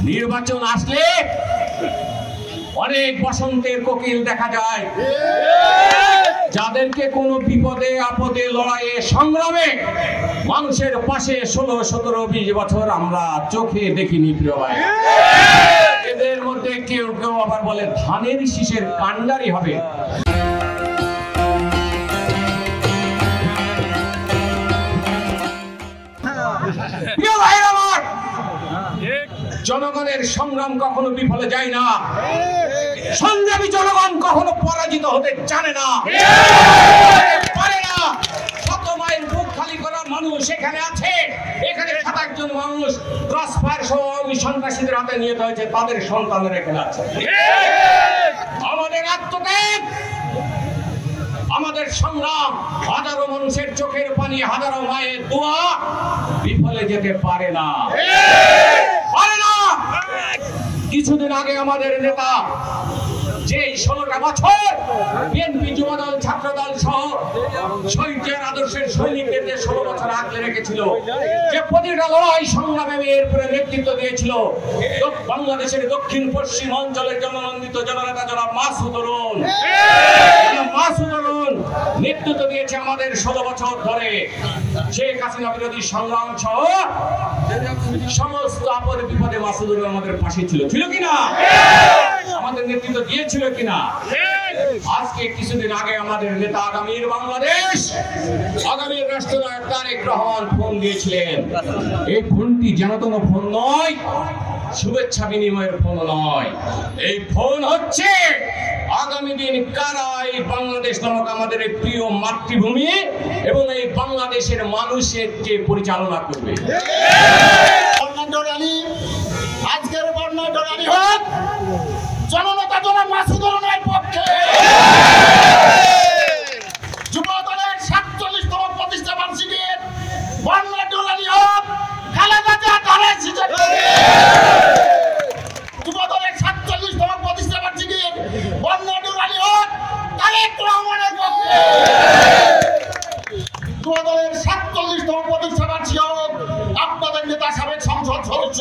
নির্বাচন আসলে অনেক বসন্তের কোকিল দেখা যায়, যাদেরকে কোনো বিপদে আপদে লড়াইয়ে সংগ্রামে মানুষের পাশে 16, 17, 20 বছর আমরা চোখে দেখিনি প্রিয় ভাই। এদের মধ্যে কেউ কেউ আবার বলে ধানের শীষের কাণ্ডারি হবে। প্রিয় ভাইরা আমার, জনগণের সংগ্রাম কখনো বিফলে যায় না, সংগ্রামী জনগণ কখনো পরাজিত হতে জানে না, পারে না। শত মাইল বুক খালি করা মানুষ এখানে আছে, এখানে 27 জন মানুষ ক্রসফায়ার সহ সন্ত্রাসীদের হাতে নিহত হয়েছে, তাদের সন্তানরা এখানে আছে। আমাদের আত্মত্যাগ, আমাদের সংগ্রাম, হাজারো মানুষের চোখের পানি, হাজারো মায়ের দোয়া বিফলে যেতে পারে না। কিছুদিন আগে আমাদের নেতা যে 16টা বছর বিএনপি, যুবদল, ছাত্রদল সহ শহীদের আদর্শের সৈনিকদের 16 বছর আগলে রেখেছিল, যে প্রতিটা লড়াই সংগ্রামে এরপরে নেতৃত্ব দিয়েছিল বাংলাদেশের দক্ষিণ পশ্চিম অঞ্চলের জননন্দিত জননেতা জনাব মাসুদ অরুণ। মাসুদ অরুণ নেতৃত্ব দিয়েছে আমাদের 16 বছর ধরে। শেখ হাসিনা বিরোধী সংগ্রাম সহ সমস্ত আপদে বিপদে মাসুদ অরুণ আমাদের পাশে ছিল, ছিল কিনা? আমাদের নেতৃত্ব দিয়েছিল কিনা? আজকে কিছুদিন আগে আমাদের নেতা আগামীর বাংলাদেশ, আগামীর রাষ্ট্রনায়ক তারেক রহমান ফোন দিয়েছিলেন। এই ফোনটি যেন কোনো ফোন নয়, শুভেচ্ছা বিনিময়ের ফোন নয়, এই ফোন হচ্ছে আগামী দিন কারা এই বাংলাদেশ নামক আমাদের এই প্রিয় মাতৃভূমি এবং এই বাংলাদেশের মানুষকে পরিচালনা করবে। আজকের বর্ণাঢ্য র্যালি হোক জননেতা জনাব মাসুদ অরুণের পক্ষে, যুবদলের 47তম প্রতিষ্ঠা বার্ষিকীর বর্ণাঢ্য র্যালি হোক খালেদা জিয়া ধানের শীষের পক্ষে, যুবদলের 47তম প্রতিষ্ঠা বার্ষিকীর বর্ণাঢ্য র্যালি হোক তারেক রহমানের পক্ষে, যুবদলের 47তম প্রতিষ্ঠা বার্ষিকী হোক আপনাদের নেতা সাবেক সংসদ সদস্য